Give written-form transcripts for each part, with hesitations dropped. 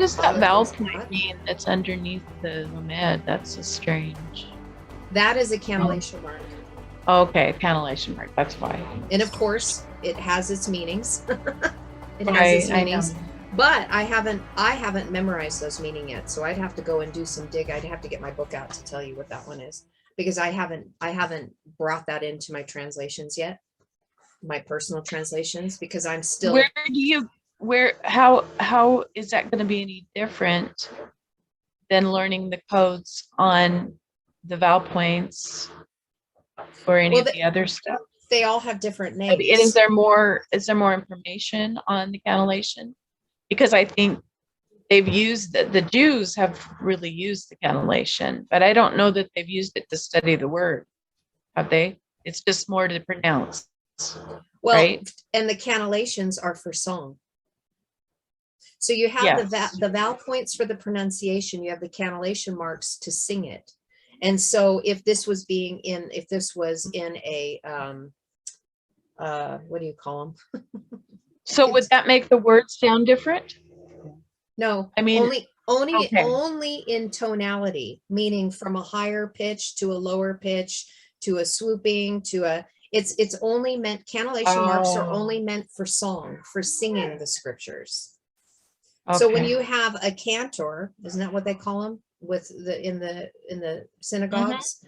does that olive vowel is point hot. mean that's underneath the lamed? That's so strange. That is a cantillation mark. Okay, cantillation mark. That's why. And of course, it has its meanings. It has Right, its I know. meanings. But I haven't memorized those meaning yet. So I'd have to go and do some dig. I'd have to get my book out to tell you what that one is, because I haven't brought that into my translations yet, my personal translations, because I'm still How is that going to be any different than learning the codes on the vowel points or any well, of the other stuff? they all have different And names. is there more information on the cantillation? Because I think they've used the Jews have really used the cantillation, but I don't know that they've used it to study the word. Have they? It's just more to pronounce. Well, right? And the cantillations are for song. So you have Yes. the vowel points for the pronunciation, you have the cantillation marks to sing it. And so if this was in a what do you call them? So would that make the words sound different? No, I mean, only in tonality, meaning from a higher pitch to a lower pitch to a swooping to a it's only meant, cantillation marks are only meant for song, for singing the scriptures. Okay. So when you have a cantor, isn't that what they call them with in the synagogues?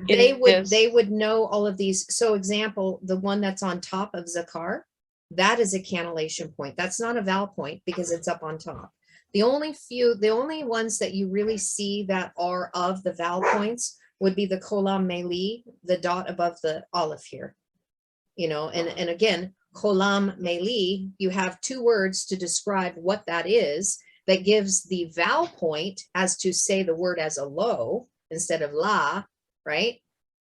Mm-hmm. They would know all of these. So example, the one that's on top of Zakar, that is a cantillation point. That's not a vowel point because it's up on top. The only ones that you really see that are of the vowel points would be the kolam meli, the dot above the aleph here. And again, kolam meli, you have two words to describe what that is, that gives the vowel point as to say the word as a lo instead of la, right?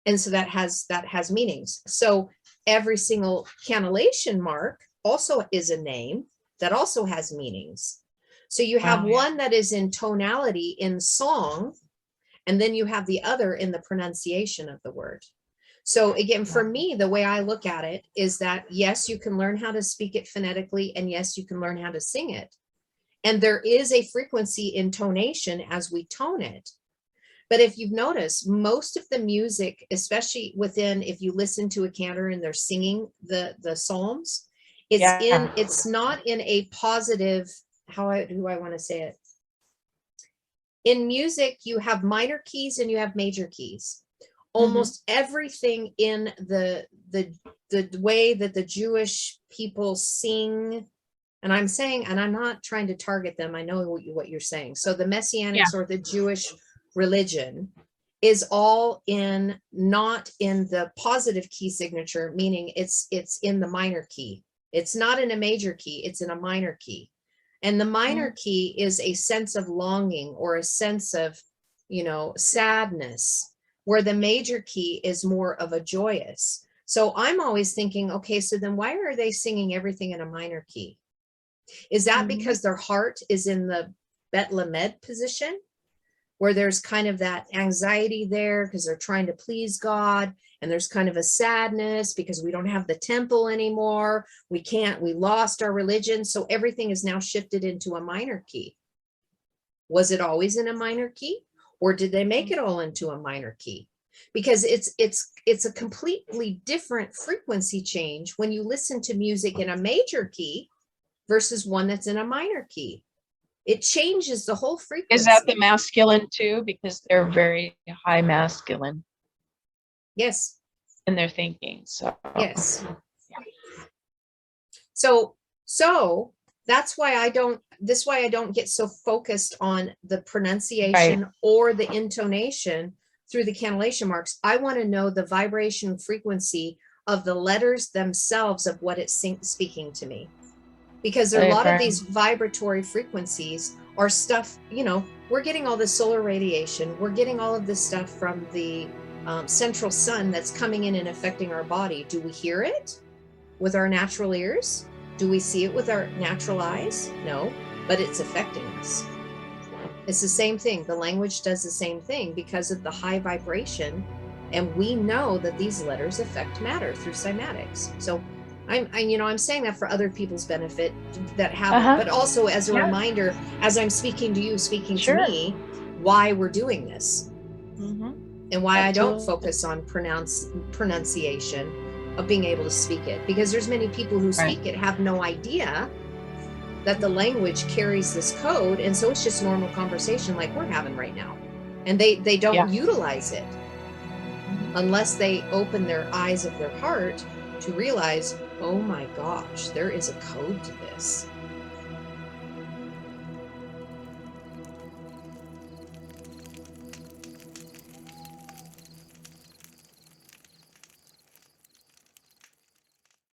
And so that has meanings. So every single cantillation mark also is a name that also has meanings. So you have one that is in tonality in song, and then you have the other in the pronunciation of the word. So again, for me, the way I look at it is that, yes, you can learn how to speak it phonetically, and yes, you can learn how to sing it. And there is a frequency intonation as we tone it. But if you've noticed, most of the music, especially if you listen to a cantor and they're singing the psalms, it's not in a positive, how do I want to say it? In music, you have minor keys and you have major keys. Almost everything in the way that the Jewish people sing, and I'm not trying to target them. I know what you're saying. So the Messianics or the Jewish religion is all not in the positive key signature, meaning it's in the minor key. It's not in a major key, it's in a minor key. And the minor key is a sense of longing or a sense of, sadness, where the major key is more of a joyous. So I'm always thinking, okay, so then why are they singing everything in a minor key? Is that because their heart is in the Bet Lamed position, where there's kind of that anxiety there because they're trying to please God, and there's kind of a sadness because we don't have the temple anymore. We lost our religion. So everything is now shifted into a minor key. Was it always in a minor key, or did they make it all into a minor key? Because it's a completely different frequency change when you listen to music in a major key versus one that's in a minor key. It changes the whole frequency. Is that the masculine too? Because they're very high masculine. Yes. In their thinking. So yes. So that's why I don't get so focused on the pronunciation or the intonation through the cantillation marks. I want to know the vibration frequency of the letters themselves of what it's speaking to me. Because there are a lot of these vibratory frequencies are stuff, we're getting all the solar radiation. We're getting all of this stuff from the central sun that's coming in and affecting our body. Do we hear it with our natural ears? Do we see it with our natural eyes? No, but it's affecting us. It's the same thing. The language does the same thing because of the high vibration. And we know that these letters affect matter through cymatics. So I'm saying that for other people's benefit that have Uh-huh. it, but also as a Yeah. reminder, as I'm speaking to you, speaking Sure. to me, why we're doing this Mhm. and why I don't Absolutely. focus on pronunciation of being able to speak it, because there's many people who Right. speak it have no idea that the language carries this code, and so it's just normal conversation like we're having right now, and they don't Yeah. utilize it unless they open their eyes of their heart to realize, oh my gosh, there is a code to this.